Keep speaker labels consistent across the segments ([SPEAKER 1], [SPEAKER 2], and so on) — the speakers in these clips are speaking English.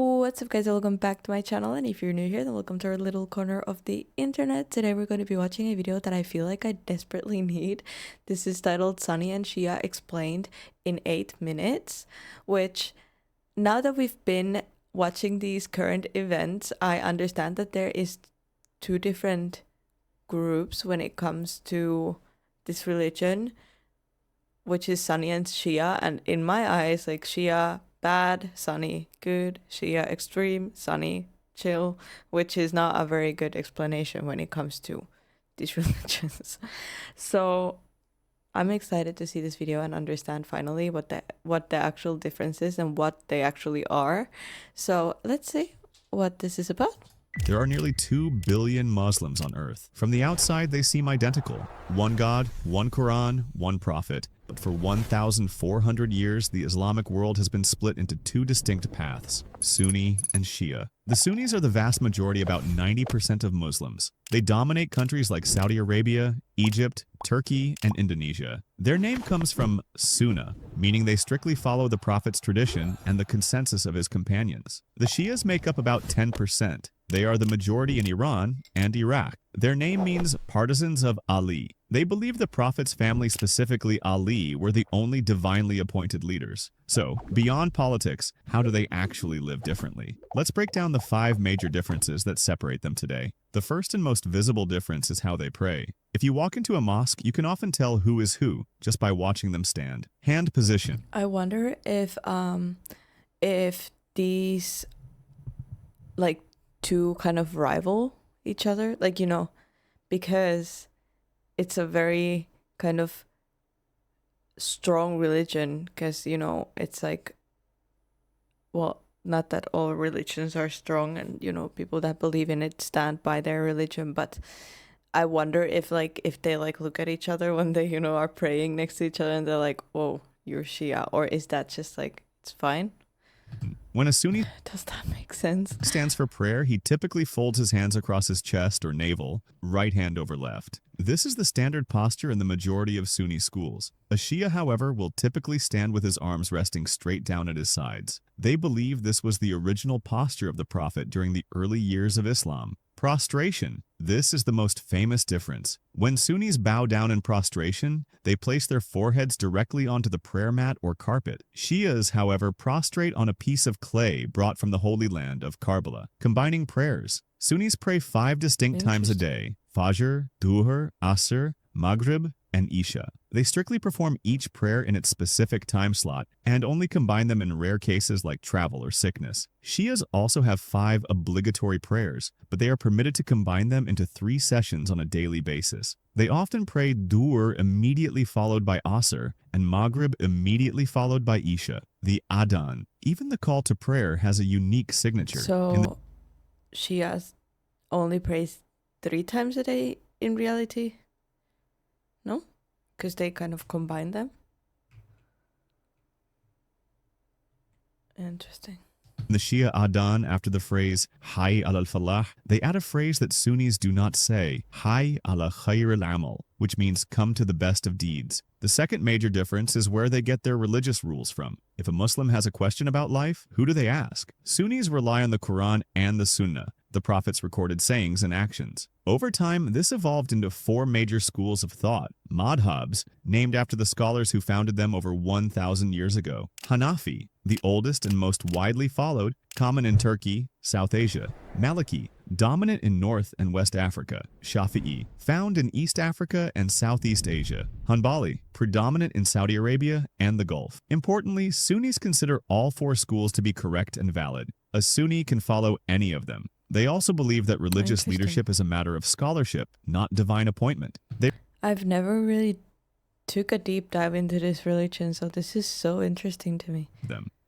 [SPEAKER 1] What's up guys, welcome back to my channel, and if you're new here then welcome to our little corner of the internet. Today we're going to be watching a video that I feel like I desperately need. This is titled Sunni and Shia Explained in 8 minutes, which now that we've been watching these current events, I understand that there is two different groups when it comes to this religion, which is Sunni and Shia, and in my eyes, like, Shia bad, Sunni good, Shia extreme, Sunni chill, which is not a very good explanation when it comes to these religions. So I'm excited to see this video and understand finally what the actual difference is and what they actually are. So let's see what this is about.
[SPEAKER 2] There are nearly 2 billion Muslims on Earth. From the outside, they seem identical. One God, one Quran, one Prophet. But for 1,400 years, the Islamic world has been split into two distinct paths, Sunni and Shia. The Sunnis are the vast majority, about 90% of Muslims. They dominate countries like Saudi Arabia, Egypt, Turkey, and Indonesia. Their name comes from Sunnah, meaning they strictly follow the Prophet's tradition and the consensus of his companions. The Shias make up about 10%. They are the majority in Iran and Iraq. Their name means partisans of Ali. They believe the Prophet's family, specifically Ali, were the only divinely appointed leaders. So, beyond politics, how do they actually live differently? Let's break down the 5 major differences that separate them today. The first and most visible difference is how they pray. If you walk into a mosque, you can often tell who is who just by watching them stand. Hand position.
[SPEAKER 1] I wonder if these like two kind of rival each other, like, you know, because it's a very kind of strong religion, because, you know, it's like, well, not that all religions are strong, and, you know, people that believe in it stand by their religion, but I wonder if they like look at each other when they, you know, are praying next to each other and they're like, oh, you're Shia, or is that just like, it's fine?
[SPEAKER 2] When a Sunni
[SPEAKER 1] Does that make sense?
[SPEAKER 2] stands for prayer, he typically folds his hands across his chest or navel, right hand over left. This is the standard posture in the majority of Sunni schools. A Shia, however, will typically stand with his arms resting straight down at his sides. They believe this was the original posture of the Prophet during the early years of Islam. Prostration. This is the most famous difference. When Sunnis bow down in prostration, they place their foreheads directly onto the prayer mat or carpet. Shias, however, prostrate on a piece of clay brought from the Holy Land of Karbala, combining prayers. Sunnis pray 5 distinct times a day: Fajr, Dhuhr, Asr, Maghrib, and Isha. They strictly perform each prayer in its specific time slot and only combine them in rare cases like travel or sickness. Shias also have 5 obligatory prayers, but they are permitted to combine them into 3 sessions on a daily basis. They often pray Dhuhr immediately followed by Asr and Maghrib immediately followed by Isha. The Adhan, even the call to prayer, has a unique signature.
[SPEAKER 1] So Shias only prays 3 times a day in reality? No? Because they kind of combine them? Interesting.
[SPEAKER 2] In the Shia Adhan, after the phrase Hayy al-Falah, they add a phrase that Sunnis do not say, Hayy ala khair al-amal, which means come to the best of deeds. The second major difference is where they get their religious rules from. If a Muslim has a question about life, who do they ask? Sunnis rely on the Quran and the Sunnah, the Prophet's recorded sayings and actions. Over time, this evolved into 4 major schools of thought: madhabs, named after the scholars who founded them over 1,000 years ago; Hanafi, the oldest and most widely followed, common in Turkey, South Asia; Maliki, dominant in North and West Africa; Shafi'i, found in East Africa and Southeast Asia; Hanbali, predominant in Saudi Arabia and the Gulf. Importantly, Sunnis consider all 4 schools to be correct and valid. A Sunni can follow any of them. They also believe that religious leadership is a matter of scholarship, not divine appointment.
[SPEAKER 1] I've never really took a deep dive into this religion, so this is so interesting to me.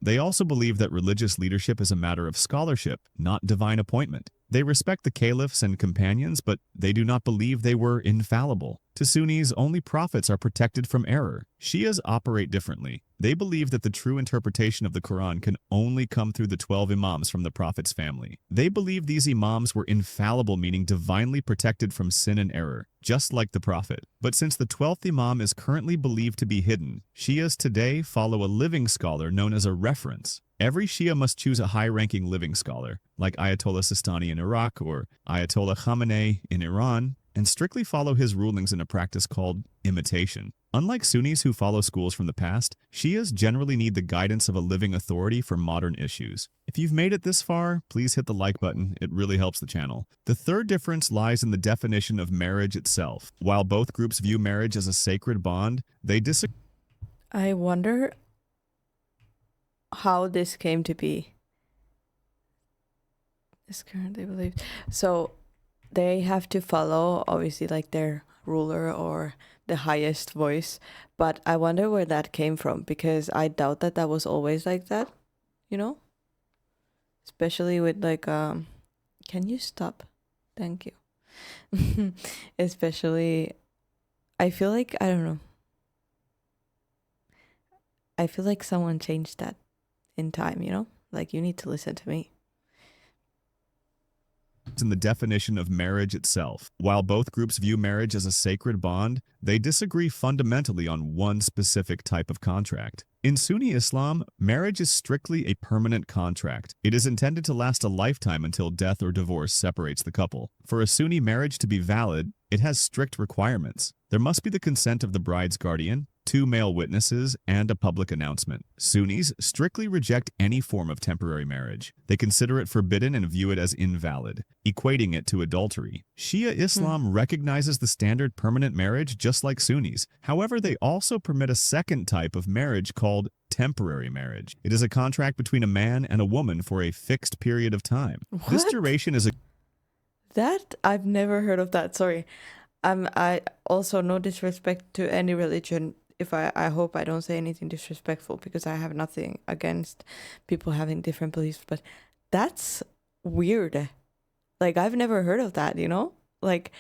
[SPEAKER 2] They also believe that religious leadership is a matter of scholarship, not divine appointment. They respect the caliphs and companions, but they do not believe they were infallible. To Sunnis, only prophets are protected from error. Shias operate differently. They believe that the true interpretation of the Quran can only come through the 12 imams from the Prophet's family. They believe these imams were infallible, meaning divinely protected from sin and error, just like the Prophet. But since the 12th imam is currently believed to be hidden, Shias today follow a living scholar known as a reference. Every Shia must choose a high-ranking living scholar, like Ayatollah Sistani in Iraq or Ayatollah Khamenei in Iran, and strictly follow his rulings in a practice called imitation. Unlike Sunnis who follow schools from the past, Shias generally need the guidance of a living authority for modern issues. If you've made it this far, please hit the like button. It really helps the channel. The third difference lies in the definition of marriage itself. While both groups view marriage as a sacred bond, they disagree.
[SPEAKER 1] I wonder how this came to be. Is currently believed. So they have to follow, obviously, like their ruler or the highest voice. But I wonder where that came from, because I doubt that that was always like that, you know? Especially with like, can you stop? Thank you. Especially, I feel like, I don't know. I feel like someone changed that in time, you know? Like, you need to listen to me.
[SPEAKER 2] In the definition of marriage itself. While both groups view marriage as a sacred bond, they disagree fundamentally on one specific type of contract. In Sunni Islam, marriage is strictly a permanent contract. It is intended to last a lifetime until death or divorce separates the couple. For a Sunni marriage to be valid, it has strict requirements. There must be the consent of the bride's guardian, 2 male witnesses, and a public announcement. Sunnis strictly reject any form of temporary marriage. They consider it forbidden and view it as invalid, equating it to adultery. Shia Islam recognizes the standard permanent marriage just like Sunnis. However, they also permit a second type of marriage called temporary marriage. It is a contract between a man and a woman for a fixed period of time.
[SPEAKER 1] What?
[SPEAKER 2] This duration is a
[SPEAKER 1] That I've never heard of that. Sorry. I also, no disrespect to any religion. If I hope I don't say anything disrespectful, because I have nothing against people having different beliefs, but that's weird. Like, I've never heard of that, you know? Like,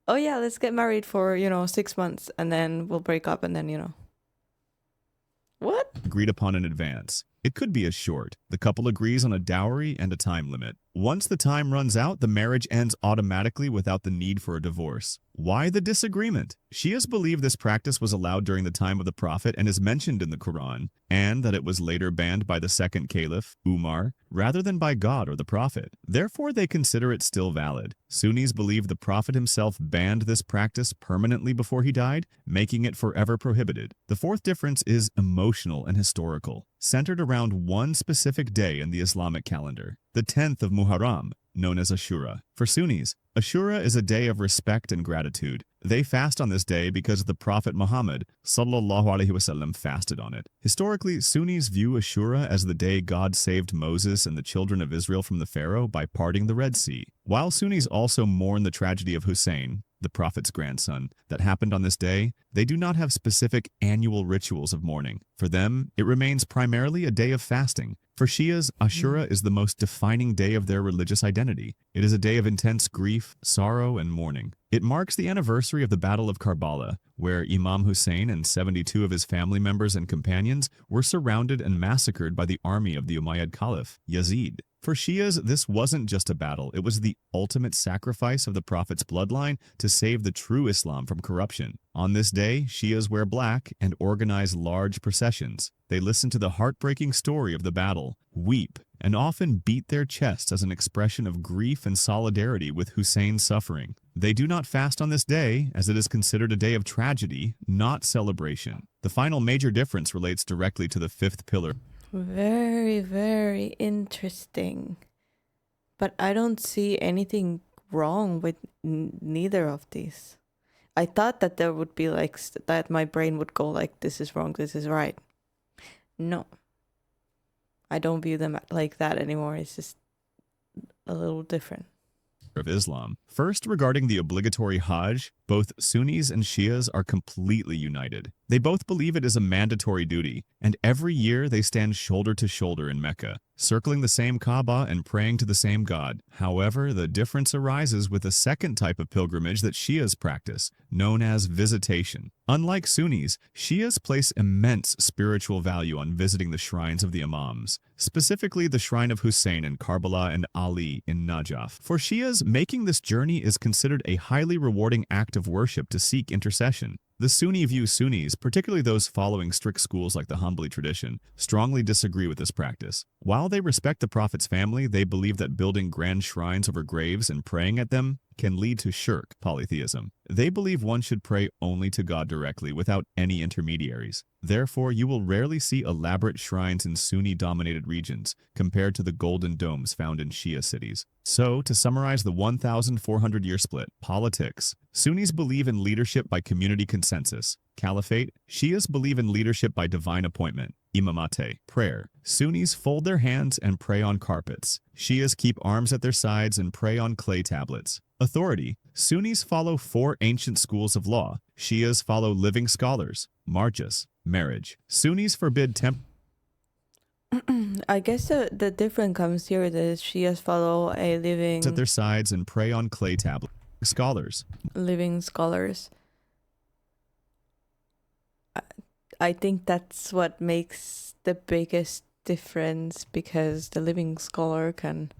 [SPEAKER 1] oh yeah, let's get married for, 6 months and then we'll break up and then. What?
[SPEAKER 2] agreed upon in advance. It could be as short. The couple agrees on a dowry and a time limit. Once the time runs out, the marriage ends automatically without the need for a divorce. Why the disagreement? Shias believe this practice was allowed during the time of the Prophet and is mentioned in the Quran, and that it was later banned by the second caliph, Umar, rather than by God or the Prophet. Therefore, they consider it still valid. Sunnis believe the Prophet himself banned this practice permanently before he died, making it forever prohibited. The fourth difference is emotional and historical, centered around one specific day in the Islamic calendar, the 10th of Muharram, known as Ashura. For Sunnis, Ashura is a day of respect and gratitude. They fast on this day because the Prophet Muhammad sallallahu alaihi wasallam fasted on it. Historically, Sunnis view Ashura as the day God saved Moses and the children of Israel from the Pharaoh by parting the Red Sea. While Sunnis also mourn the tragedy of Hussein, the Prophet's grandson, that happened on this day, they do not have specific annual rituals of mourning. For them, it remains primarily a day of fasting. For Shias, Ashura is the most defining day of their religious identity. It is a day of intense grief, sorrow, and mourning. It marks the anniversary of the Battle of Karbala, where Imam Hussein and 72 of his family members and companions were surrounded and massacred by the army of the Umayyad Caliph, Yazid. For Shias, this wasn't just a battle, it was the ultimate sacrifice of the Prophet's bloodline to save the true Islam from corruption. On this day, Shias wear black and organize large processions. They listen to the heartbreaking story of the battle, weep, and often beat their chests as an expression of grief and solidarity with Hussein's suffering. They do not fast on this day, as it is considered a day of tragedy, not celebration. The final major difference relates directly to the fifth pillar.
[SPEAKER 1] Very, very interesting. But I don't see anything wrong with neither of these. I thought that there would be like, that my brain would go like, this is wrong, this is right. No. I don't view them like that anymore. It's just a little different.
[SPEAKER 2] Of Islam. First, regarding the obligatory Hajj, both Sunnis and Shias are completely united. They both believe it is a mandatory duty, and every year they stand shoulder to shoulder in Mecca, circling the same Kaaba and praying to the same God. However, the difference arises with a second type of pilgrimage that Shias practice, known as visitation. Unlike Sunnis, Shias place immense spiritual value on visiting the shrines of the Imams, specifically the shrine of Hussein in Karbala and Ali in Najaf. For Shias, making this journey is considered a highly rewarding act of worship to seek intercession. The Sunni view Sunnis, particularly those following strict schools like the Hanbali tradition, strongly disagree with this practice. While they respect the Prophet's family, they believe that building grand shrines over graves and praying at them can lead to shirk, polytheism. They believe one should pray only to God directly without any intermediaries. Therefore, you will rarely see elaborate shrines in Sunni-dominated regions compared to the golden domes found in Shia cities. So, to summarize the 1,400-year split, politics. Sunnis believe in leadership by community consensus. Caliphate. Shias believe in leadership by divine appointment. Imamate. Prayer. Sunnis fold their hands and pray on carpets. Shias keep arms at their sides and pray on clay tablets. Authority. Sunnis follow 4 ancient schools of law. Shias follow living scholars. Marjas. Marriage. Sunnis forbid
[SPEAKER 1] I guess the difference comes here that Shias follow a
[SPEAKER 2] at
[SPEAKER 1] living
[SPEAKER 2] their sides and pray on clay tablets. Scholars.
[SPEAKER 1] living scholars. I think that's what makes the biggest difference, because the living scholar can,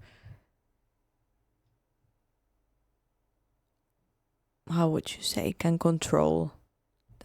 [SPEAKER 1] how would you say, can control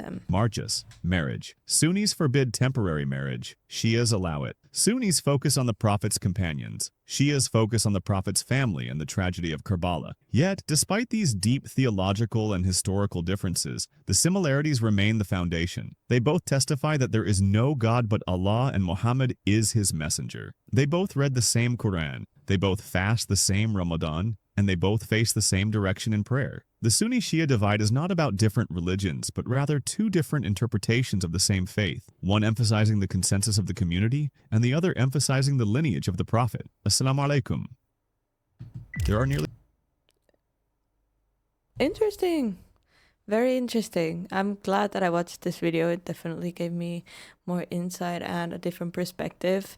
[SPEAKER 1] them.
[SPEAKER 2] Marjas. Marriage. Sunnis forbid temporary marriage. Shias allow it. Sunnis focus on the Prophet's companions. Shias focus on the Prophet's family and the tragedy of Karbala. Yet, despite these deep theological and historical differences, the similarities remain the foundation. They both testify that there is no God but Allah and Muhammad is his messenger. They both read the same Quran. They both fast the same Ramadan. And they both face the same direction in prayer. The Sunni-Shia divide is not about different religions, but rather 2 different interpretations of the same faith, one emphasizing the consensus of the community, and the other emphasizing the lineage of the Prophet. Assalamu alaikum. There are nearly...
[SPEAKER 1] Interesting. Very interesting. I'm glad that I watched this video. It definitely gave me more insight and a different perspective,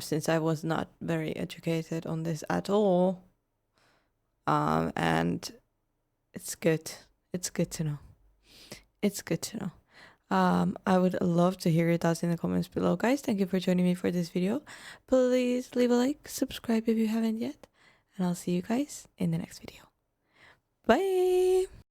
[SPEAKER 1] since I was not very educated on this at all. And it's good. It's good to know. It's good to know. I would love to hear your thoughts in the comments below, guys. Thank you for joining me for this video. Please leave a like, subscribe if you haven't yet, and I'll see you guys in the next video. Bye.